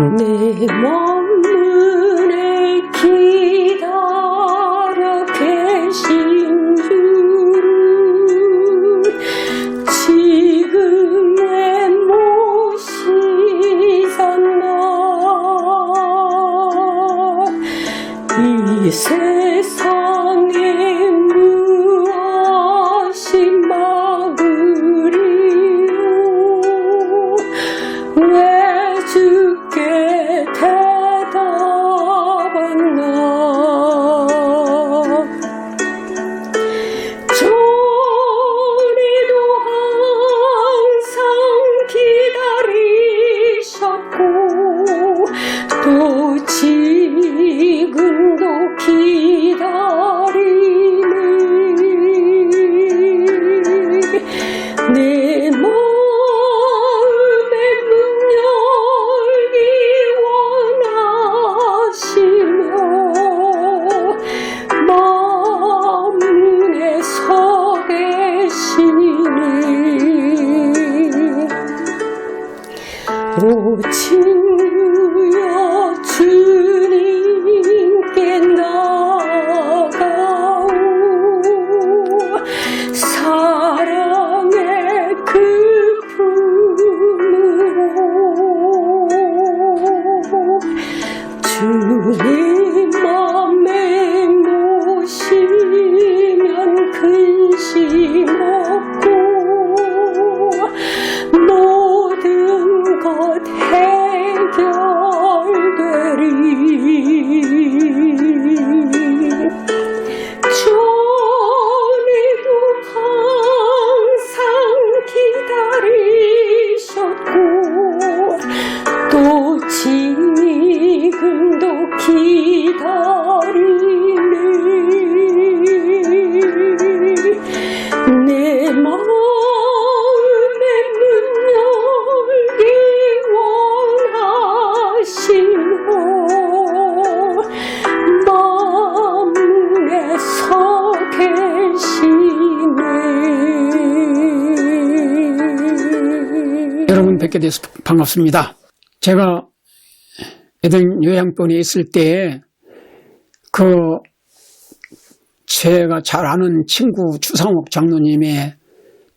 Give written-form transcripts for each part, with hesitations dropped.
내 몸문에 기다려 계신 줄은 지금 내 모시잖아. 이 세상에 무엇이 막으리요. 왜 주께 대답하나. 전에도 항상 기다리셨고 또 지금도 기다리네. 내 마음의 문 열기 원하시며 마음문에 서 계시니. 오 친구여 주님께 나가오. 사랑의 그 품으로 주님 맘에 모시면 근심 없고 모든 것 해결되리. 전에도 항상 기다리셨고 또 지금도 기다리네. 내 마음의 문 열기 원하시며 마음문에 서 계시네. 여러분 뵙게 돼서 반갑습니다. 제가 에덴 요양병원에 있을 때 제가 잘 아는 친구 주상옥 장로님의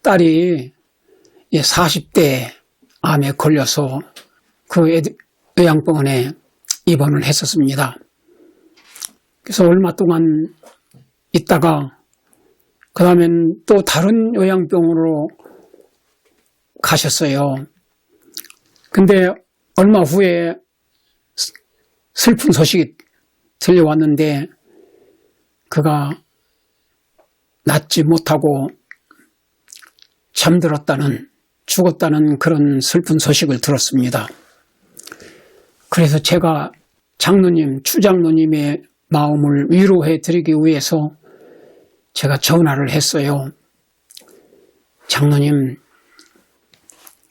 딸이 40대 암에 걸려서 요양병원에 입원을 했었습니다. 그래서 얼마 동안 있다가 그 다음엔 또 다른 요양병원으로 가셨어요. 근데 얼마 후에 슬픈 소식이 들려왔는데 그가 낫지 못하고 잠들었다는, 죽었다는 그런 슬픈 소식을 들었습니다. 그래서 제가 장로님, 추장로님의 마음을 위로해 드리기 위해서 제가 전화를 했어요. 장로님,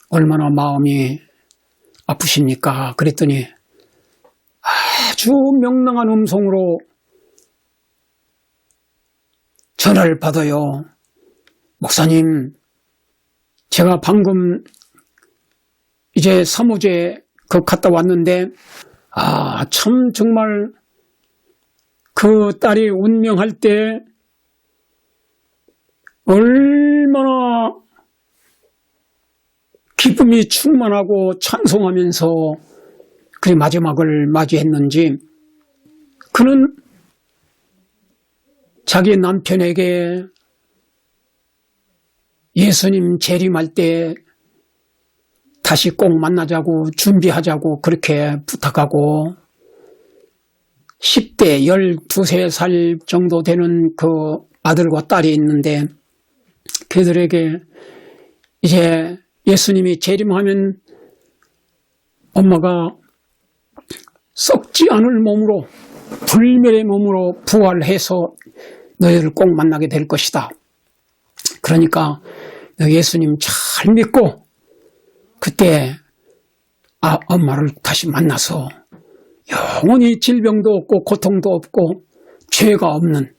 얼마나 마음이 아프십니까? 그랬더니 아주 명랑한 음성으로 전화를 받아요. 목사님, 제가 방금 이제 사무제 갔다 왔는데 참 정말 그 딸이 운명할 때 얼마나 기쁨이 충만하고 찬송하면서 그 마지막을 맞이했는지 그는 자기 남편에게 예수님 재림할 때 다시 꼭 만나자고 준비하자고 그렇게 부탁하고 10대 12살 정도 되는 그 아들과 딸이 있는데 그들에게 이제 예수님이 재림하면 엄마가 썩지 않을 몸으로 불멸의 몸으로 부활해서 너희를 꼭 만나게 될 것이다. 그러니까 너 예수님 잘 믿고 그때 엄마를 다시 만나서 영원히 질병도 없고 고통도 없고 죄가 없는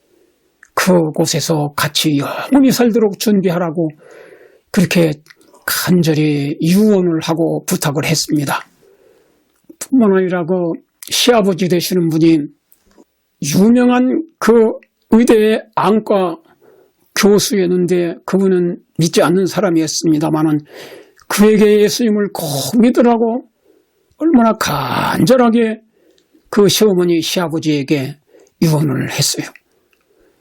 그곳에서 같이 영원히 살도록 준비하라고 그렇게 간절히 유언을 하고 부탁을 했습니다. 뿐만 아니라 그 시아버지 되시는 분이 유명한 그 의대의 안과 교수였는데 그분은 믿지 않는 사람이었습니다만은 그에게 예수님을 꼭 믿으라고 얼마나 간절하게 그 시어머니 시아버지에게 유언을 했어요.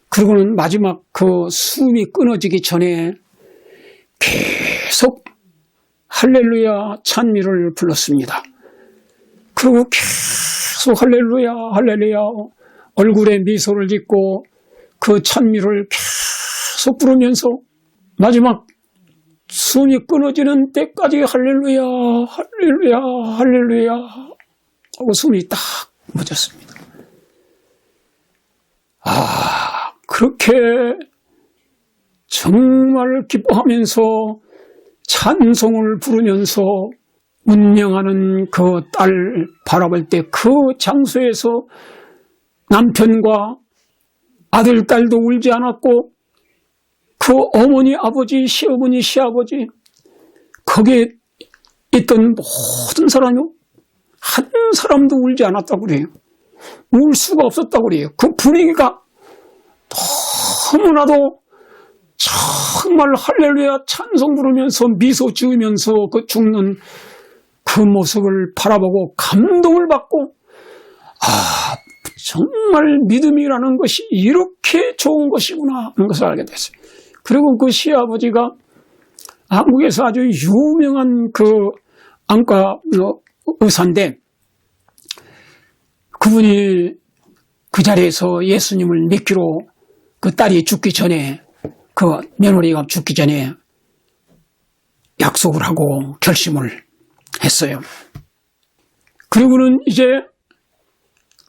그리고는 마지막 그 숨이 끊어지기 전에 계속 할렐루야 찬미를 불렀습니다. 그리고 계속 할렐루야 할렐루야 얼굴에 미소를 짓고 그 찬미를 계속 부르면서 마지막 숨이 끊어지는 때까지 할렐루야 할렐루야 할렐루야 하고 숨이 딱 멎었습니다. 그렇게 정말 기뻐하면서 찬송을 부르면서 운명하는 그 딸 바라볼 때 그 장소에서 남편과 아들, 딸도 울지 않았고 그 어머니, 아버지, 시어머니, 시아버지 거기에 있던 모든 사람이 한 사람도 울지 않았다고 그래요. 울 수가 없었다고 그래요. 그 분위기가 너무나도 정말 할렐루야 찬송 부르면서 미소 지으면서 그 죽는 그 모습을 바라보고 감동을 받고 정말 믿음이라는 것이 이렇게 좋은 것이구나 하는 것을 알게 됐어요. 그리고 그 시아버지가 한국에서 아주 유명한 그 안과 의사인데 그분이 그 자리에서 예수님을 믿기로 그 딸이 죽기 전에 그 며느리가 죽기 전에 약속을 하고 결심을 했어요. 그리고는 이제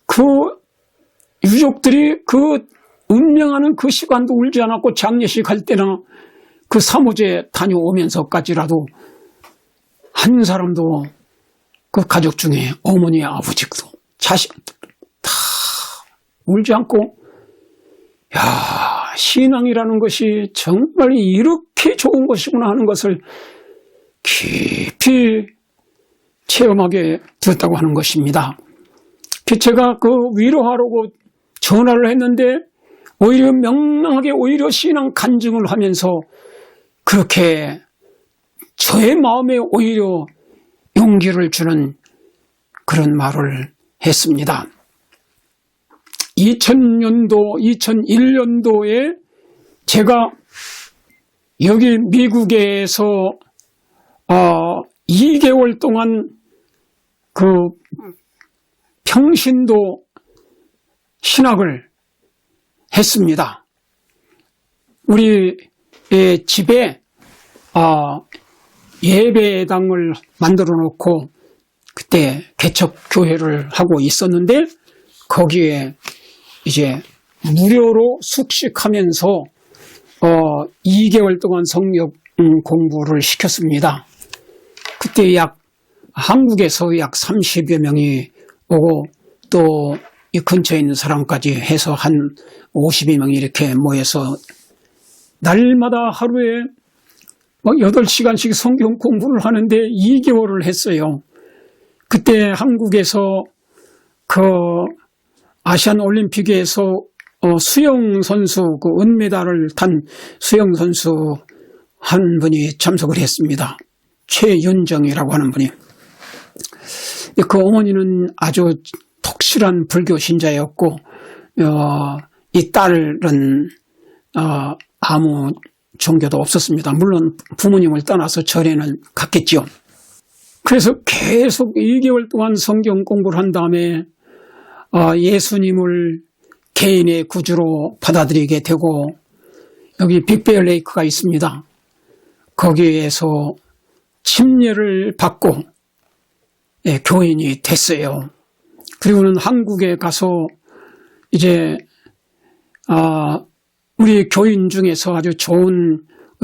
그 유족들이 그 운명하는 그 시간도 울지 않았고 장례식 할 때나 그 사무제 다녀오면서까지라도 한 사람도 그 가족 중에 어머니 아버지도 자식도 다 울지 않고 신앙이라는 것이 정말 이렇게 좋은 것이구나 하는 것을 깊이 체험하게 되었다고 하는 것입니다. 제가 그 위로하려고 전화를 했는데 오히려 명랑하게 오히려 신앙 간증을 하면서 그렇게 저의 마음에 오히려 용기를 주는 그런 말을 했습니다. 2000년도, 2001년도에 제가 여기 미국에서 2개월 동안 그 평신도 신학을 했습니다. 우리 집에 예배당을 만들어 놓고 그때 개척 교회를 하고 있었는데 거기에 이제 무료로 숙식하면서 2개월 동안 성경 공부를 시켰습니다. 그때 한국에서 약 30여 명이 오고 또 이 근처에 있는 사람까지 해서 한 50여 명이 이렇게 모여서 날마다 하루에 8시간씩 성경 공부를 하는데 2개월을 했어요. 그때 한국에서 그 아시안 올림픽에서 수영 선수 그 은메달을 탄 수영 선수 한 분이 참석을 했습니다. 최윤정이라고 하는 분이. 그 어머니는 아주 독실한 불교 신자였고 이 딸은 아무 종교도 없었습니다. 물론 부모님을 떠나서 절에는 갔겠죠. 그래서 계속 2개월 동안 성경 공부를 한 다음에 예수님을 개인의 구주로 받아들이게 되고 여기 빅베어 레이크가 있습니다. 거기에서 침례를 받고 교인이 됐어요. 그리고는 한국에 가서 이제 우리 교인 중에서 아주 좋은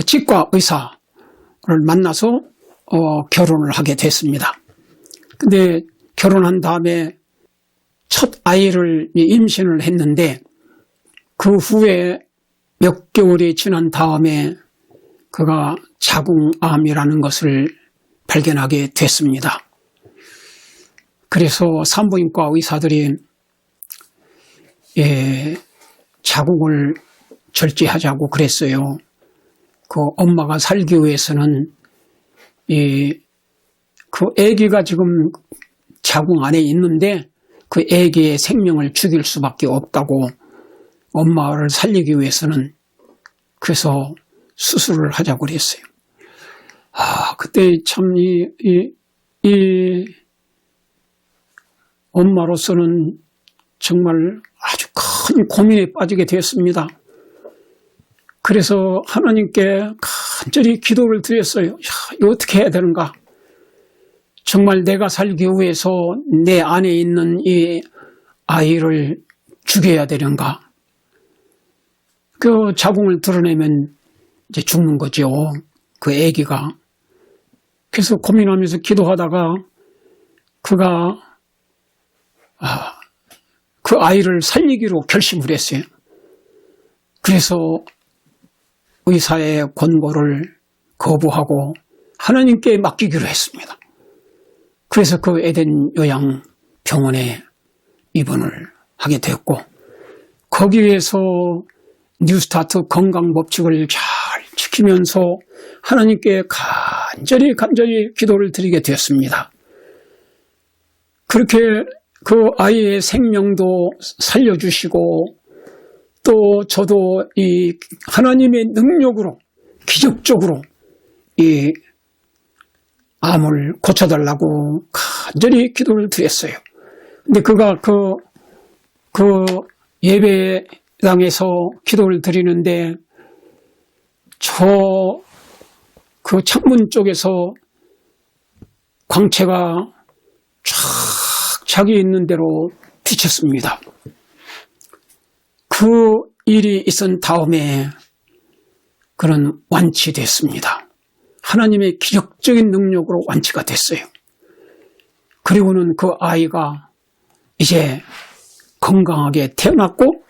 치과 의사를 만나서 결혼을 하게 됐습니다. 근데 결혼한 다음에 첫 아이를 임신을 했는데 그 후에 몇 개월이 지난 다음에 그가 자궁암이라는 것을 발견하게 됐습니다. 그래서 산부인과 의사들이 자궁을 절제하자고 그랬어요. 그 엄마가 살기 위해서는 그 아기가 지금 자궁 안에 있는데 그 아기의 생명을 죽일 수밖에 없다고, 엄마를 살리기 위해서는. 그래서 수술을 하자고 그랬어요. 그때 참 이 엄마로서는 정말 아주 큰 고민에 빠지게 되었습니다. 그래서 하나님께 간절히 기도를 드렸어요. 이거 어떻게 해야 되는가? 정말 내가 살기 위해서 내 안에 있는 이 아이를 죽여야 되는가? 그 자궁을 드러내면 이제 죽는 거죠. 그 아기가. 그래서 고민하면서 기도하다가 그가 그 아이를 살리기로 결심을 했어요. 그래서 의사의 권고를 거부하고 하나님께 맡기기로 했습니다. 그래서 그 에덴 요양병원에 입원을 하게 되었고, 거기에서 뉴스타트 건강법칙을 잘 지키면서 하나님께 간절히 기도를 드리게 되었습니다. 그렇게 그 아이의 생명도 살려주시고, 또 저도 이 하나님의 능력으로 기적적으로 이 암을 고쳐달라고 간절히 기도를 드렸어요. 근데 그가 그 예배당에서 기도를 드리는데 그 창문 쪽에서 광채가 쫙 자기 있는 대로 비쳤습니다. 그 일이 있은 다음에 그는 완치됐습니다. 하나님의 기적적인 능력으로 완치가 됐어요. 그리고는 그 아이가 이제 건강하게 태어났고,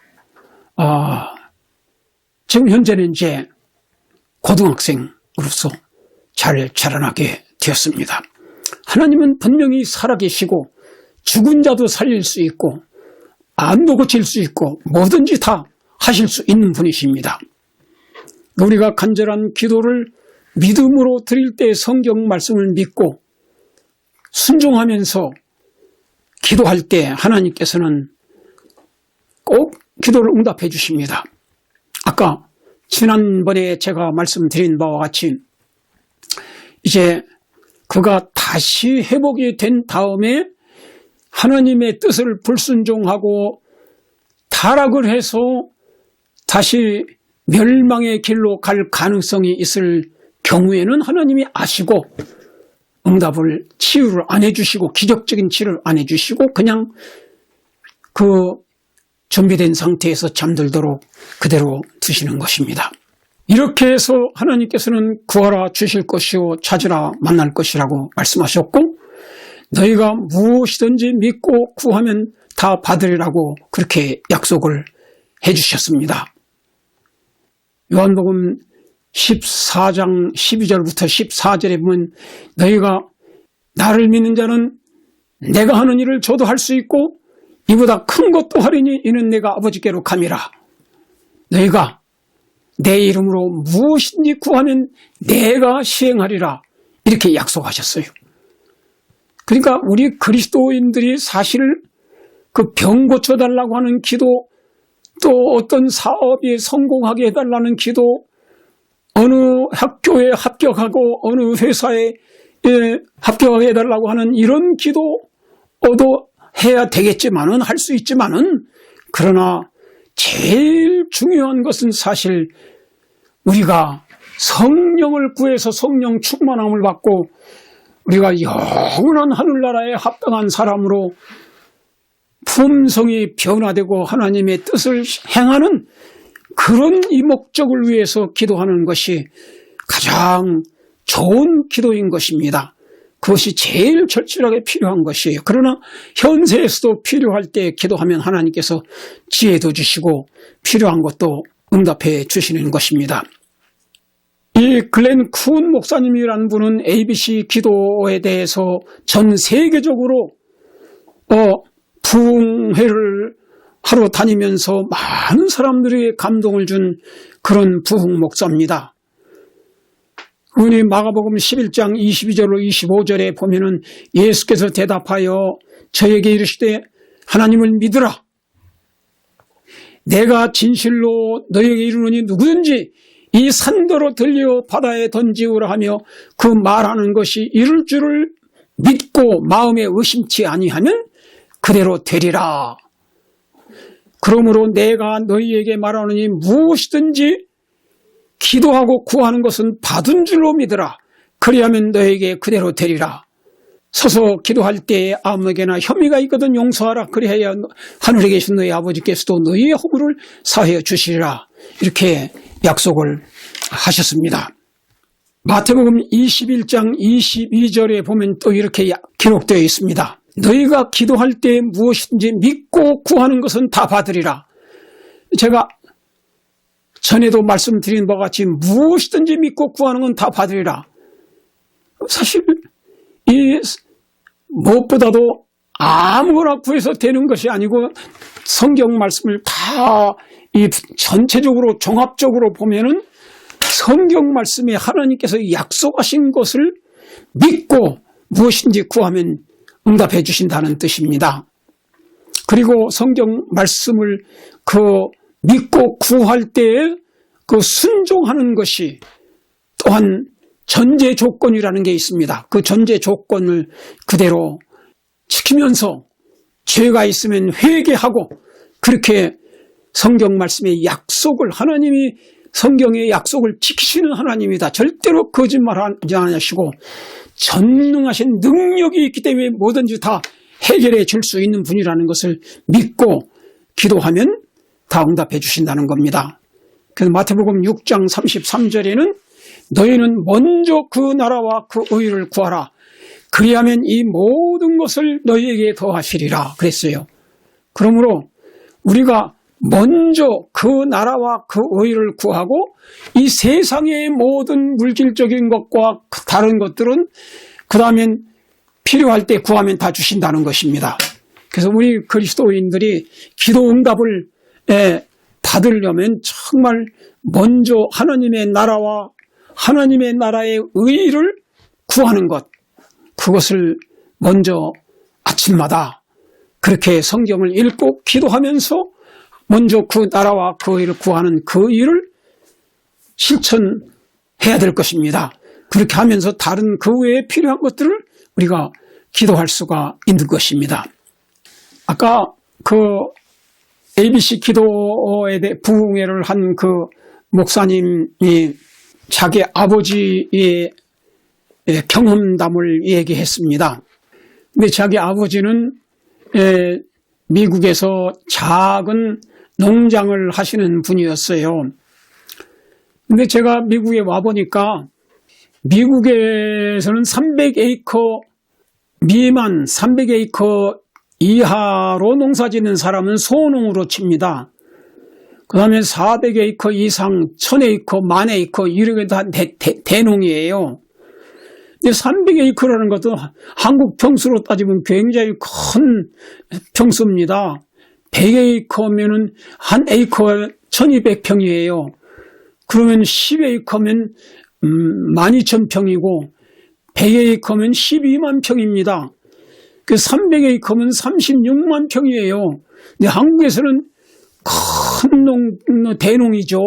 지금 현재는 이제 고등학생으로서 잘 자라나게 되었습니다. 하나님은 분명히 살아계시고 죽은 자도 살릴 수 있고 암도 고칠 수 있고 뭐든지 다 하실 수 있는 분이십니다. 우리가 간절한 기도를 믿음으로 드릴 때 성경 말씀을 믿고 순종하면서 기도할 때 하나님께서는 꼭 기도를 응답해 주십니다. 아까 지난번에 제가 말씀드린 바와 같이 이제 그가 다시 회복이 된 다음에 하나님의 뜻을 불순종하고 타락을 해서 다시 멸망의 길로 갈 가능성이 있을 경우에는 하나님이 아시고 응답을, 치유를 안 해주시고 기적적인 치유를 안 해주시고 그냥 그 준비된 상태에서 잠들도록 그대로 두시는 것입니다. 이렇게 해서 하나님께서는 구하라 주실 것이요 찾으라 만날 것이라고 말씀하셨고, 너희가 무엇이든지 믿고 구하면 다 받으리라고 그렇게 약속을 해주셨습니다. 요한복음 14장 12절부터 14절에 보면 너희가 나를 믿는 자는 내가 하는 일을 저도 할 수 있고 이보다 큰 것도 하리니 이는 내가 아버지께로 감이라. 너희가 내 이름으로 무엇인지 구하면 내가 시행하리라. 이렇게 약속하셨어요. 그러니까 우리 그리스도인들이 사실 그 병 고쳐달라고 하는 기도, 또 어떤 사업에 성공하게 해달라는 기도, 어느 학교에 합격하고 어느 회사에 합격하게 해달라고 하는 이런 기도도 해야 되겠지만은, 할 수 있지만은, 그러나 제일 중요한 것은 사실 우리가 성령을 구해서 성령 충만함을 받고 우리가 영원한 하늘나라에 합당한 사람으로 품성이 변화되고 하나님의 뜻을 행하는 그런 이 목적을 위해서 기도하는 것이 가장 좋은 기도인 것입니다. 그것이 제일 절실하게 필요한 것이에요. 그러나 현세에서도 필요할 때 기도하면 하나님께서 지혜도 주시고 필요한 것도 응답해 주시는 것입니다. 이 글렌 쿤 목사님이라는 분은 ABC 기도에 대해서 전 세계적으로 부흥회를 하러 다니면서 많은 사람들에게 감동을 준 그런 부흥 목사입니다. 우리 마가복음 11장 22절로 25절에 보면은 예수께서 대답하여 저에게 이르시되 하나님을 믿으라. 내가 진실로 너에게 이르노니 누구든지 이 산더러 들려 바다에 던지우라 하며 그 말하는 것이 이룰 줄을 믿고 마음에 의심치 아니하면 그대로 되리라. 그러므로 내가 너희에게 말하노니 무엇이든지 기도하고 구하는 것은 받은 줄로 믿으라. 그리하면 너에게 그대로 되리라. 서서 기도할 때에 아무에게나 혐의가 있거든 용서하라. 그리하여 하늘에 계신 너희 아버지께서도 너희의 허물을 사하여 주시리라. 이렇게 약속을 하셨습니다. 마태복음 21장 22절에 보면 또 이렇게 기록되어 있습니다. 너희가 기도할 때 무엇이든지 믿고 구하는 것은 다 받으리라. 제가 전에도 말씀드린 바와 같이 무엇이든지 믿고 구하는 건 다 받으리라. 사실 이 무엇보다도 아무거나 구해서 되는 것이 아니고 성경 말씀을 다 이 전체적으로 종합적으로 보면은 성경 말씀에 하나님께서 약속하신 것을 믿고 무엇인지 구하면 응답해 주신다는 뜻입니다. 그리고 성경 말씀을 믿고 구할 때에 순종하는 것이 또한 전제 조건이라는 게 있습니다. 그 전제 조건을 그대로 지키면서 죄가 있으면 회개하고 그렇게 성경 말씀의 약속을 하나님이 성경의 약속을 지키시는 하나님이다. 절대로 거짓말하지 않으시고 전능하신 능력이 있기 때문에 뭐든지 다 해결해 줄 수 있는 분이라는 것을 믿고 기도하면 다 응답해 주신다는 겁니다. 그래서 마태복음 6장 33절에는 너희는 먼저 그 나라와 그 의를 구하라. 그리하면 이 모든 것을 너희에게 더하시리라 그랬어요. 그러므로 우리가 먼저 그 나라와 그 의를 구하고 이 세상의 모든 물질적인 것과 다른 것들은 그 다음엔 필요할 때 구하면 다 주신다는 것입니다. 그래서 우리 그리스도인들이 기도 응답을 받으려면 정말 먼저 하나님의 나라와 하나님의 나라의 의를 구하는 것, 그것을 먼저 아침마다 그렇게 성경을 읽고 기도하면서 먼저 그 나라와 그 의를 구하는 그 일을 실천해야 될 것입니다. 그렇게 하면서 다른 그 외에 필요한 것들을 우리가 기도할 수가 있는 것입니다. 아까 ABC 기도에 대해 부흥회를 한 그 목사님이 자기 아버지의 경험담을 얘기했습니다. 근데 자기 아버지는 미국에서 작은 농장을 하시는 분이었어요. 근데 제가 미국에 와보니까 미국에서는 300에이커 미만 300에이커 이하로 농사 짓는 사람은 소농으로 칩니다. 그 다음에 400에이커 이상 1000에이커, 10,000에이커 이렇게 다 대농이에요. 근데 300에이커라는 것도 한국 평수로 따지면 굉장히 큰 평수입니다. 100에이커면은 한 에이커가 1200평이에요. 그러면 10에이커면 12,000평이고 100에이커면 12만 평입니다. 그 300에이커면 36만 평이에요. 근데 한국에서는 큰 대농이죠.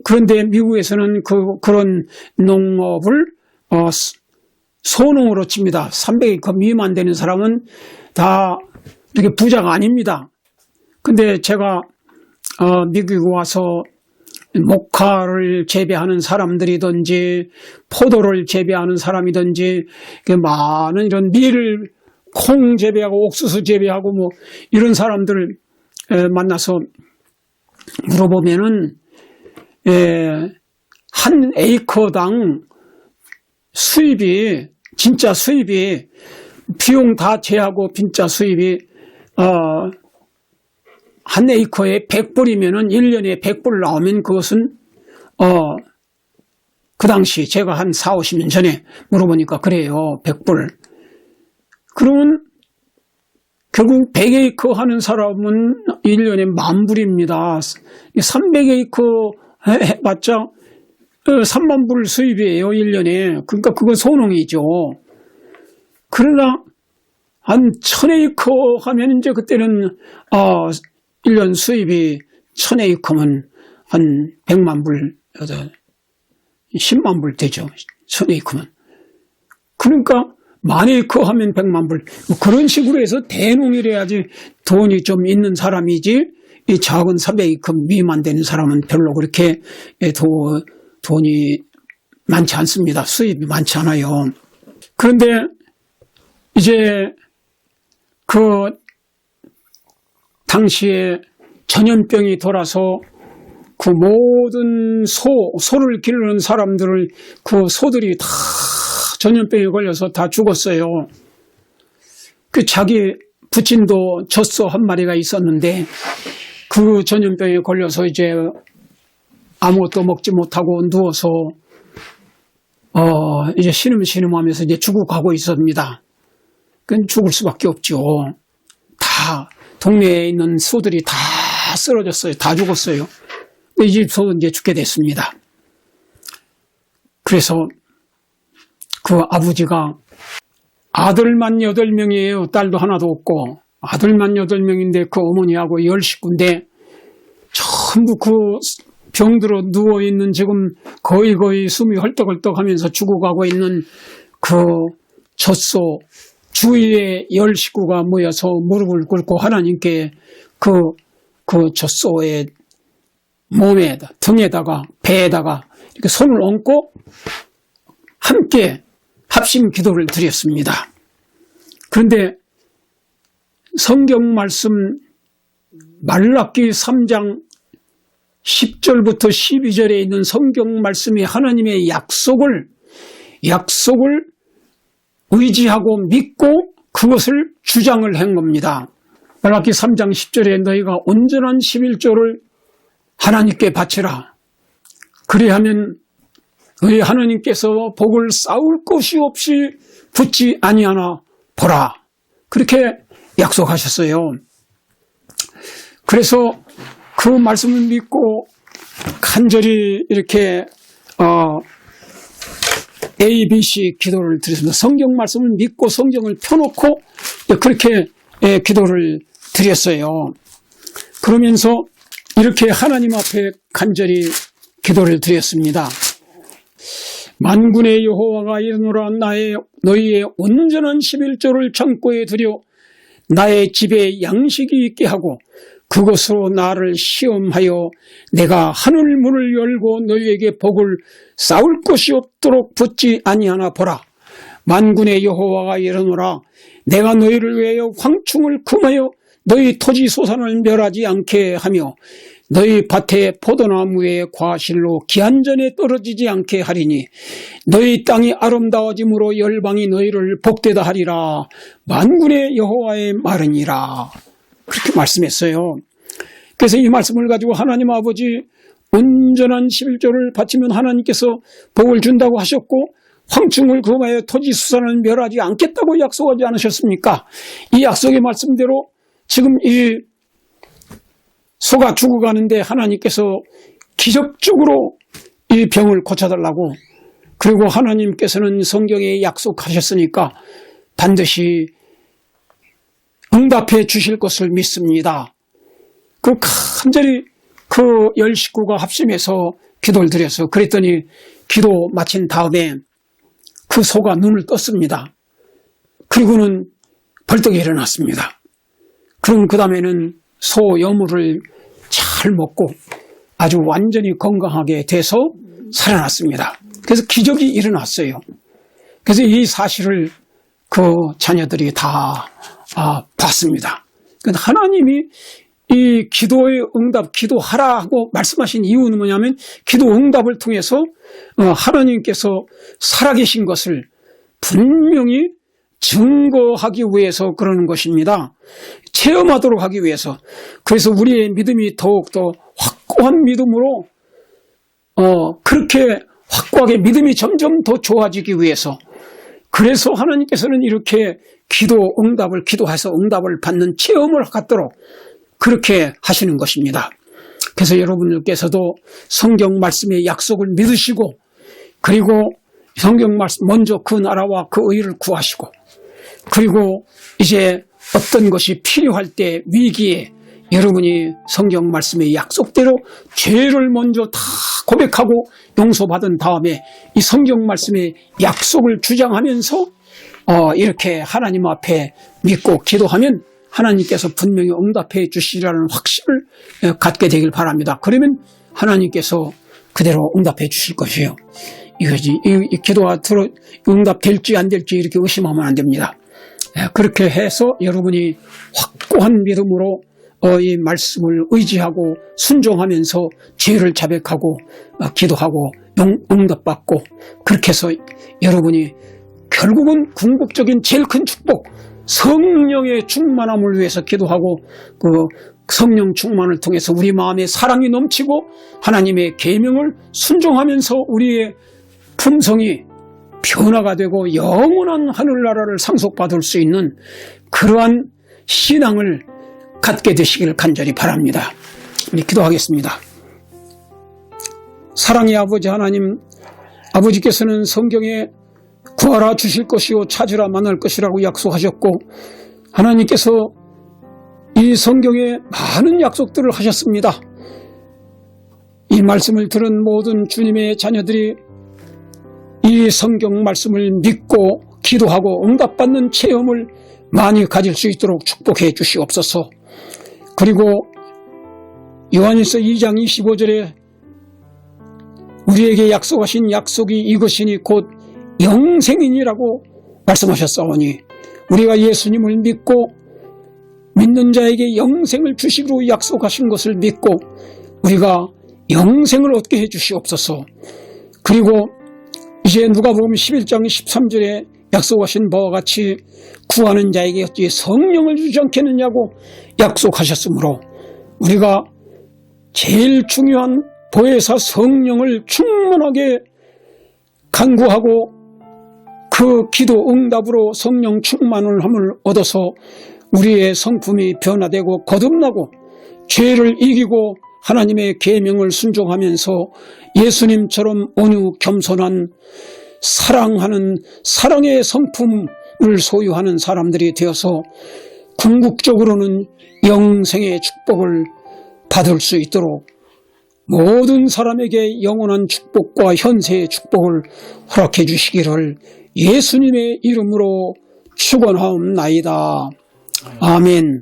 그런데 미국에서는 그런 농업을 소농으로 칩니다. 300에이커 미만 되는 사람은 다 이렇게 부자가 아닙니다. 근데 제가 미국에 와서 목화를 재배하는 사람들이든지 포도를 재배하는 사람이든지 많은 이런 밀을 콩 재배하고 옥수수 재배하고 뭐 이런 사람들을 만나서 물어보면은 한 에이커당 수입이 진짜 수입이 비용 다 제하고 진짜 수입이 한 에이커에 100불이면은 1년에 100불 나오면 그것은 그 당시 제가 한 4, 50년 전에 물어보니까 그래요. 100불. 그러면 결국 100에이커 하는 사람은 1년에 10,000불입니다. 300에이커 해봤자 30,000불 수입이에요, 1년에. 그러니까 그건 소농이죠. 그러나 한 1000에이커 하면 이제 그때는 1년 수입이 1000에이커면 한 100,000불, 100,000불 되죠. 1000에이커면. 그러니까 10,000에이커 하면 100,000불. 뭐 그런 식으로 해서 대농을 해야지 돈이 좀 있는 사람이지, 이 작은 300에이커 미만 되는 사람은 별로 그렇게 돈이 많지 않습니다. 수입이 많지 않아요. 그런데 이제 그 당시에 전염병이 돌아서 그 모든 소를 기르는 사람들을 그 소들이 다 전염병에 걸려서 다 죽었어요. 그 자기 부친도 젖소 한 마리가 있었는데 그 전염병에 걸려서 이제 아무것도 먹지 못하고 누워서 이제 신음신음하면서 이제 죽어가고 있습니다. 그건 죽을 수밖에 없죠. 다 동네에 있는 소들이 다 쓰러졌어요. 다 죽었어요. 이 집 소는 이제 죽게 됐습니다. 그래서 그 아버지가 아들만 8명이에요. 딸도 하나도 없고 아들만 8명인데 그 어머니하고 10식구인데 전부 그 병들어 누워있는 지금 거의 숨이 헐떡헐떡 하면서 죽어가고 있는 그 젖소 주위에 10식구가 모여서 무릎을 꿇고 하나님께 그 젖소의 몸에다, 등에다가, 배에다가 이렇게 손을 얹고 함께 합심 기도를 드렸습니다. 그런데 성경 말씀 말라기 3장 10절부터 12절에 있는 성경 말씀이 하나님의 약속을 의지하고 믿고 그것을 주장을 한 겁니다. 말라기 3장 10절에 너희가 온전한 11조를 하나님께 바치라. 그리하면 너희 하나님께서 복을 쌓을 것이 없이 붙지 아니하나 보라. 그렇게 약속하셨어요. 그래서 그 말씀을 믿고 간절히 이렇게 A, B, C 기도를 드렸습니다. 성경 말씀을 믿고 성경을 펴놓고 그렇게 기도를 드렸어요. 그러면서 이렇게 하나님 앞에 간절히 기도를 드렸습니다. 만군의 여호와가 이르노라 너희의 온전한 11조를 창고에 들여 나의 집에 양식이 있게 하고 그것으로 나를 시험하여 내가 하늘 문을 열고 너희에게 복을 쌓을 것이 없도록 붙지 아니하나 보라. 만군의 여호와가 이르노라 내가 너희를 위하여 황충을 금하여 너희 토지 소산을 멸하지 않게 하며 너희 밭의 포도나무의 과실로 기한전에 떨어지지 않게 하리니 너희 땅이 아름다워짐으로 열방이 너희를 복되다 하리라. 만군의 여호와의 말이니라. 그렇게 말씀했어요. 그래서 이 말씀을 가지고 하나님 아버지 온전한 11조를 바치면 하나님께서 복을 준다고 하셨고 황충을 금하여 토지 수산을 멸하지 않겠다고 약속하지 않으셨습니까? 이 약속의 말씀대로 지금 이 소가 죽어가는데 하나님께서 기적적으로 이 병을 고쳐달라고, 그리고 하나님께서는 성경에 약속하셨으니까 반드시 응답해 주실 것을 믿습니다. 그 간절히 그 10식구가 합심해서 기도를 드렸어요. 그랬더니 기도 마친 다음에 그 소가 눈을 떴습니다. 그리고는 벌떡 일어났습니다. 그럼 그 다음에는 소 여물을 잘 먹고 아주 완전히 건강하게 돼서 살아났습니다. 그래서 기적이 일어났어요. 그래서 이 사실을 그 자녀들이 다 봤습니다. 하나님이 이 기도의 응답, 기도하라고 말씀하신 이유는 뭐냐면 기도 응답을 통해서 하나님께서 살아계신 것을 분명히 증거하기 위해서 그러는 것입니다. 체험하도록 하기 위해서. 그래서 우리의 믿음이 더욱더 확고한 믿음으로 그렇게 확고하게 믿음이 점점 더 좋아지기 위해서, 그래서 하나님께서는 이렇게 기도해서 응답을 받는 체험을 갖도록 그렇게 하시는 것입니다. 그래서 여러분들께서도 성경 말씀의 약속을 믿으시고, 그리고 성경 말씀 먼저 그 나라와 그 의를 구하시고, 그리고 이제 어떤 것이 필요할 때 위기에 여러분이 성경 말씀의 약속대로 죄를 먼저 다 고백하고 용서받은 다음에 이 성경 말씀의 약속을 주장하면서 이렇게 하나님 앞에 믿고 기도하면 하나님께서 분명히 응답해 주시리라는 확신을 갖게 되길 바랍니다. 그러면 하나님께서 그대로 응답해 주실 것이에요. 이거지. 이 기도가 응답될지 안 될지 이렇게 의심하면 안 됩니다. 그렇게 해서 여러분이 확고한 믿음으로 이 말씀을 의지하고 순종하면서 죄를 자백하고 기도하고 응답받고, 그렇게 해서 여러분이 결국은 궁극적인 제일 큰 축복, 성령의 충만함을 위해서 기도하고 그 성령 충만을 통해서 우리 마음에 사랑이 넘치고 하나님의 계명을 순종하면서 우리의 품성이 변화가 되고 영원한 하늘나라를 상속받을 수 있는 그러한 신앙을 갖게 되시기를 간절히 바랍니다. 기도하겠습니다. 사랑의 아버지 하나님, 아버지께서는 성경에 구하라 주실 것이요 찾으라 만날 것이라고 약속하셨고, 하나님께서 이 성경에 많은 약속들을 하셨습니다. 이 말씀을 들은 모든 주님의 자녀들이 이 성경 말씀을 믿고 기도하고 응답받는 체험을 많이 가질 수 있도록 축복해 주시옵소서. 그리고 요한일서 2장 25절에 우리에게 약속하신 약속이 이것이니 곧 영생이니라고 말씀하셨사오니, 우리가 예수님을 믿고 믿는 자에게 영생을 주시기로 약속하신 것을 믿고 우리가 영생을 얻게 해 주시옵소서. 그리고 이제 누가복음 11장 13절에 약속하신 바와 같이 구하는 자에게 어찌 성령을 주지 않겠느냐고 약속하셨으므로 우리가 제일 중요한 보혜사 성령을 충만하게 간구하고 그 기도 응답으로 성령 충만함을 얻어서 우리의 성품이 변화되고 거듭나고 죄를 이기고 하나님의 계명을 순종하면서 예수님처럼 온유 겸손한 사랑하는 사랑의 성품을 소유하는 사람들이 되어서 궁극적으로는 영생의 축복을 받을 수 있도록 모든 사람에게 영원한 축복과 현세의 축복을 허락해 주시기를 예수님의 이름으로 축원하옵나이다. 아멘.